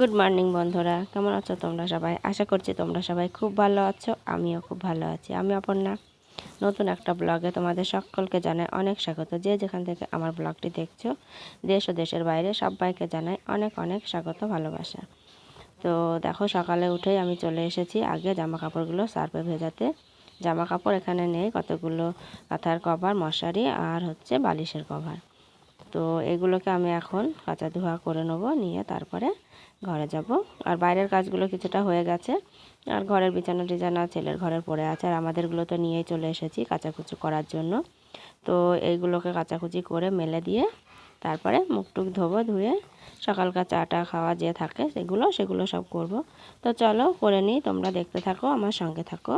Good morning বন্ধুরা, কেমন আছো তোমরা সবাই? আশা করছি তোমরা সবাই খুব ভালো আছো। আমিও খুব ভালো আছি। আমি অপর্ণা, নতুন একটা ব্লগে তোমাদের সকলকে জানাই অনেক স্বাগত। যে যেখান থেকে আমার ব্লগটি দেখছো, দেশ ও দেশের বাইরে সবাইকে জানাই অনেক অনেক স্বাগত, ভালোবাসা। তো দেখো, সকালে উঠেই আমি চলে এসেছি আগে জামা কাপড়গুলো সার্ফে ভেজাতে। জামা কাপড় এখানে নেই, কতগুলো কাঁথার কভার, মশারি আর হচ্ছে বালিশের কভার। তো এগুলোকে আমি এখন কাঁচা ধোয়া করে নেবো, নিয়ে তারপরে ঘরে যাব। আর বাইরের কাজগুলো কিছুটা হয়ে গেছে, আর ঘরের বিছানা টিছানা ছেলের ঘরের পড়ে আছে, আর আমাদেরগুলো তো নিয়েই চলে এসেছি কাচাকুচি করার জন্য। তো এইগুলোকে কাচাকুচি করে মেলে দিয়ে তারপরে মুখ টুক ধোবো, ধুয়ে সকালকার চাটা খাওয়া যে থাকে সেগুলো সব করব। তো চলো করে নিই, তোমরা দেখতে থাকো, আমার সঙ্গে থাকো।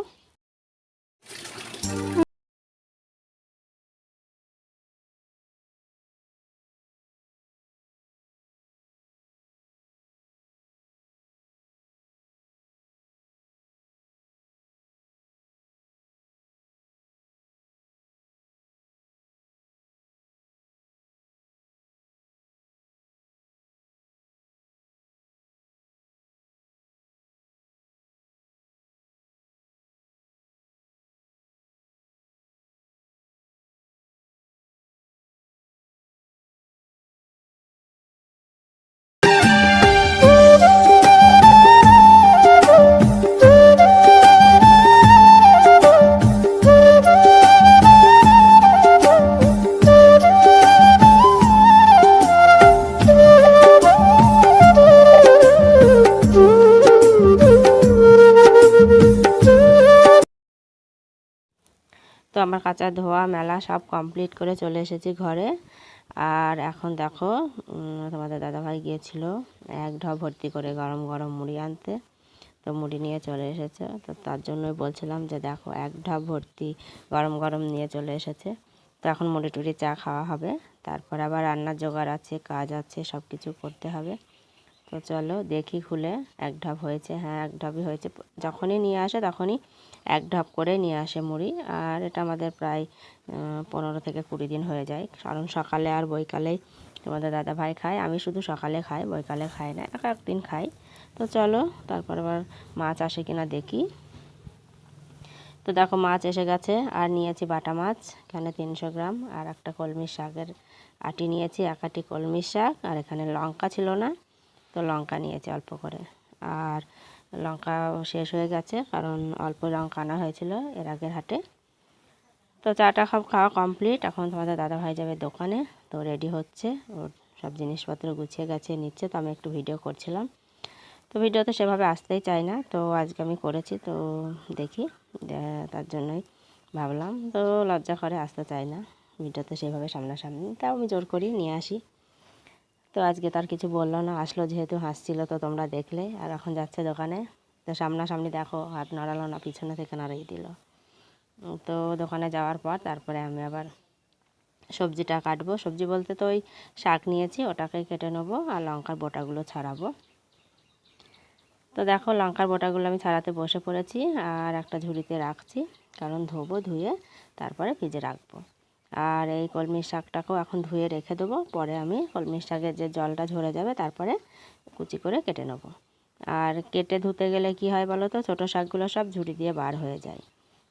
তো আমার কাঁচা ধোয়া মেলা সব কমপ্লিট করে চলে এসেছি ঘরে। আর এখন দেখো, তোমাদের দাদাভাই গিয়েছিল এক ঢপ ভর্তি করে গরম গরম মুড়ি আনতে। তো মুড়ি নিয়ে চলে এসেছে, তো তার জন্যই বলছিলাম যে দেখো এক ঢপ ভর্তি গরম গরম নিয়ে চলে এসেছে। তো এখন মুড়ি টুড়ি চা খাওয়া হবে, তারপর আবার রান্নার জোগাড় আছে, কাজ আছে, সব কিছু করতে হবে। তো চলো দেখি খুলে, এক ঢপ হয়েছে, হ্যাঁ এক ঢপই হয়েছে। যখনই নিয়ে আসে তখনই এক ঢপ করে নিয়ে আসে মুড়ি। আর এটা আমাদের প্রায় 15 থেকে 20 দিন হয়ে যায়, কারণ সকালে আর বৈকালেই তোমাদের দাদা ভাই খায়। আমি শুধু সকালে খাই, বৈকালে খাই না, এক একদিন খাই। তো চলো তারপর আবার মাছ আসে কিনা দেখি। তো দেখো মাছ এসে গেছে, আর নিয়েছি বাটা মাছ এখানে 300 গ্রাম, আর একটা কলমির শাকের আটি নিয়েছি, এক আটি কলমির শাক। আর এখানে লঙ্কা ছিল না, তো লঙ্কা নিয়েছি অল্প করে। আর লঙ্কা শেষ হয়ে গেছে, কারণ অল্প লঙ্কা আনা হয়েছিল এর আগের হাটে। তো চাটা খাওয়া কমপ্লিট, এখন তোমাদের দাদাভাই যাবে দোকানে। তো রেডি হচ্ছে, ওর সব জিনিসপত্র গুছিয়ে গেছে নিচ্ছে। তো আমি একটু ভিডিও করছিলাম। তো ভিডিওতে সেভাবে আসতেই চাই না, তো আজকে আমি করেছি। তো দেখি, তার জন্যই ভাবলাম, তো লজ্জা করে আসতে চাই না ভিডিওতে সেভাবে সামনাসামনি, তাও আমি জোর করি নিয়ে আসি। তো আজকে তার কিছু বললো না, আসলো যেহেতু হাসছিল, তো তোমরা দেখলে। আর এখন যাচ্ছে দোকানে, তো সামনাসামনি দেখো হাত নাড়ালো না, পিছনে থেকে নাড়িয়ে দিল। তো দোকানে যাওয়ার পর তারপরে আমি আবার সবজিটা কাটবো। সবজি বলতে তো ওই শাক নিয়েছি, ওটাকে কেটে নেবো, আর লঙ্কার বোটাগুলো ছাড়াবো। তো দেখো লঙ্কার বোটাগুলো আমি ছাড়াতে বসে পড়েছি, আর একটা ঝুড়িতে রাখছি, কারণ ধোবো, ধুয়ে তারপরে ফ্রিজে রাখবো। আর এই কলমির শাকটাকেও এখন ধুয়ে রেখে দেবো, পরে আমি কলমির শাকের যে জলটা ঝরে যাবে তারপরে কুচি করে কেটে নেবো। আর কেটে ধুতে গেলে কি হয় বলো তো, ছোটো শাকগুলো সব ঝুড়ি দিয়ে বার হয়ে যায়,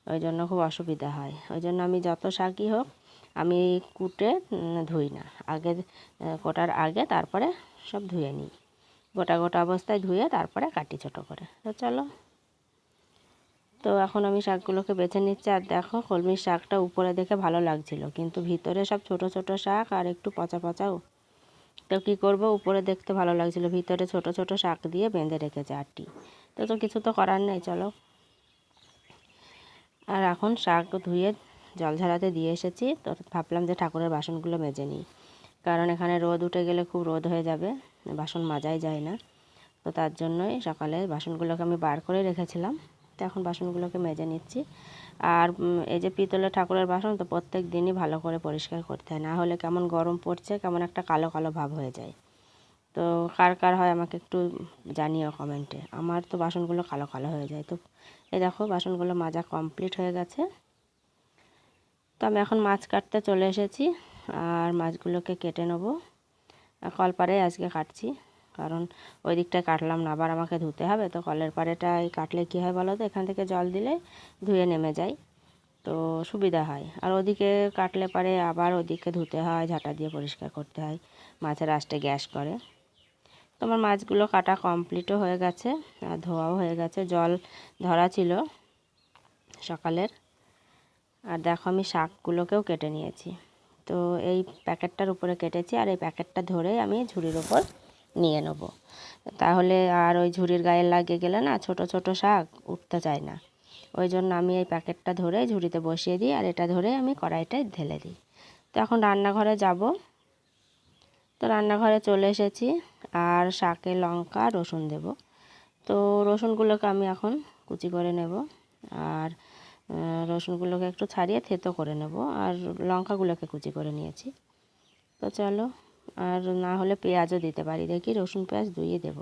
ওই জন্য খুব অসুবিধা হয়। ওই জন্য আমি যত শাকই হোক আমি কুটে ধুই না, আগে কোটার আগে তারপরে সব ধুয়ে নিই, গোটা গোটা অবস্থায় ধুয়ে তারপরে কাটি ছোটো করে। তো চলো, তো এখন আমি শাকগুলোকে বেছে নিচ্ছি। আর দেখো কলমির শাকটা উপরে দেখে ভালো লাগছিল, কিন্তু ভিতরে সব ছোট ছোট শাক আর একটু পচা পচাও। তো কী করবো, উপরে দেখতে ভালো লাগছিল, ভিতরে ছোট ছোট শাক দিয়ে বেঁধে রেখেছে আটটি। তো কিছু তো করার নেই, চলো। আর এখন শাক ধুয়ে জল ঝরাতে দিয়ে এসেছি। তো ভাবলাম যে ঠাকুরের বাসনগুলো মেজে নিই, কারণ এখানে রোদ উঠে গেলে খুব রোদ হয়ে যাবে, বাসন মাজাই যায় না। তো তার জন্যই সকালে বাসনগুলোকে আমি বার করে রেখেছিলাম, তো এখন বাসনগুলোকে মেজে নিচ্ছি। আর এই যে পিতলের ঠাকুরের বাসন তো প্রত্যেক দিনই ভালো করে পরিষ্কার করতে হয়, না হলে কেমন গরম পড়ছে, কেমন একটা কালো কালো ভাব হয়ে যায়। তো কার কার হয় আমাকে একটু জানিও কমেন্টে, আমার তো বাসনগুলো কালো কালো হয়ে যায়। তো এই দেখো বাসনগুলো মাজা কমপ্লিট হয়ে গেছে। তো আমি এখন মাছ কাটতে চলে এসেছি, আর মাছগুলোকে কেটে নেবো, কলপারে আজকে কাটছি। কারণ ওই দিকটায় কাটলাম না, আবার আমাকে ধুতে হবে। তো কলের পাড়েটায় কাটলে কী হয় বলো তো, এখান থেকে জল দিলে ধুয়ে নেমে যায়, তো সুবিধা হয়। আর ওদিকে কাটলে পারে আবার ওদিকে ধুতে হয়, ঝাঁটা দিয়ে পরিষ্কার করতে হয়, মাছের আঁশটে গ্যাস করে। তোমার মাছগুলো কাটা কমপ্লিটও হয়ে গেছে আর ধোয়াও হয়ে গেছে, জল ধরা ছিল সকালের। আর দেখো আমি শাকগুলোকেও কেটে নিয়েছি, তো এই প্যাকেটটার উপরে কেটেছি, আর এই প্যাকেটটা ধরে আমি ঝুড়ির ওপর নিয়ে নেব, তাহলে আর ওই ঝুড়ির গায়ে লাগিয়ে গেলে না ছোট ছোট শাক উঠতে চায় না। ওই জন্য আমি এই প্যাকেটটা ধরে ঝুড়িতে বসিয়ে দিই, আর এটা ধরে আমি কড়াইটায় ঢেলে দিই। তো এখন রান্নাঘরে যাব, তো রান্নাঘরে চলে এসেছি, আর শাকে লঙ্কা রসুন দেব। তো রসুনগুলোকে আমি এখন কুচি করে নেব, আর রসুনগুলোকে একটু ছাড়িয়ে থেতো করে নেব, আর লঙ্কাগুলোকে কুচি করে নিয়েছি। তো চলো, আর না হলে পেঁয়াজও দিতে পারি, দেখি রসুন পেঁয়াজ দুইয়ে দেব।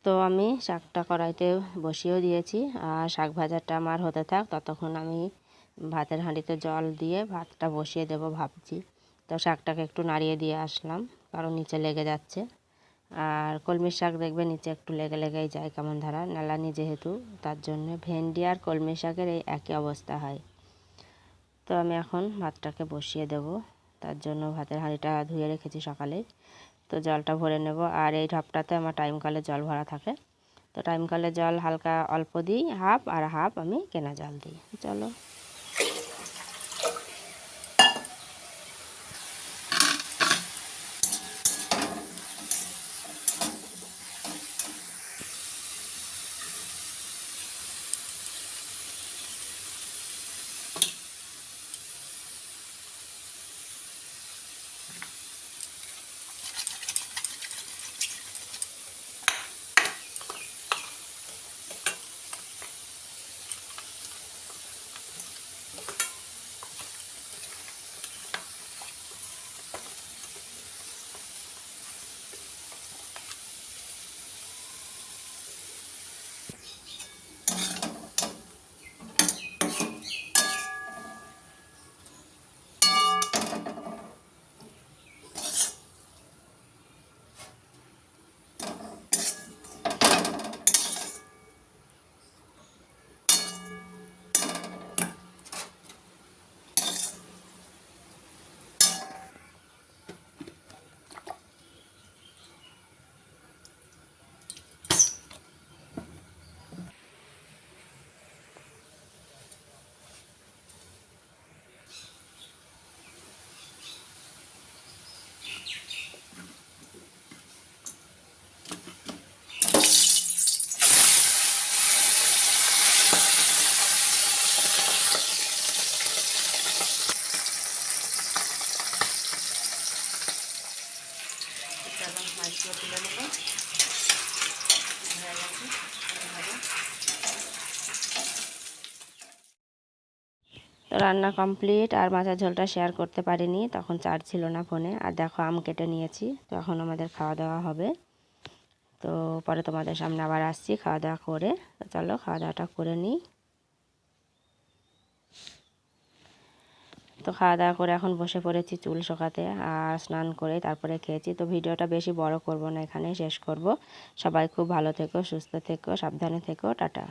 তো আমি শাকটা কড়াইতে বসিয়েও দিয়েছি, আর শাক ভাজাটা আমার হতে থাক, ততক্ষণ আমি ভাতের হাঁড়িতে জল দিয়ে ভাতটা বসিয়ে দেব ভাবছি। তো শাকটাকে একটু নাড়িয়ে দিয়ে আসলাম, কারণ নিচে লেগে যাচ্ছে। আর কলমির শাক দেখবে নিচে একটু লেগে লেগেই যায়, কেমন ধারা নালানি যেহেতু, তার জন্য ভেন্ডি আর কলমি শাকের এই একই অবস্থা হয়। তো আমি এখন ভাতটাকে বসিয়ে দেব, তার জন্য ভাতের হাঁড়িটা ধুয়ে রেখেছি সকালে। তো জলটা ভরে নেব, আর এই ঢপটাতে আমার টাইম কলে জল ভরা থাকে, তো টাইম কলে জল হালকা অল্প দিই হাফ, আর হাফ আমি কেনা জল দিই। চলো, মাছগুলো তুলে নেব, হয়ে গেছে। তো রান্না কমপ্লিট, আর মাছের ঝোলটা শেয়ার করতে পারিনি, তখন চার্জ ছিল না ফোনে। আর দেখো আম কেটে নিয়েছি, তো এখন আমাদের খাওয়া দাওয়া হবে। তো পরে তোমাদের সামনে আবার আসছি খাওয়া দাওয়া করে। তো চলো খাওয়া দাওয়াটা করে নিই। তো খাওয়া দাওয়া করে এখন বসে পড়েছি চুল শোকাতে, আর স্নান করে তারপরে খেয়েছি। তো ভিডিওটা বেশি বড় করব না, এখানেই শেষ করব। সবাই খুব ভালো থেকো, সুস্থ থেকো, সাবধানে থেকো, টাটা।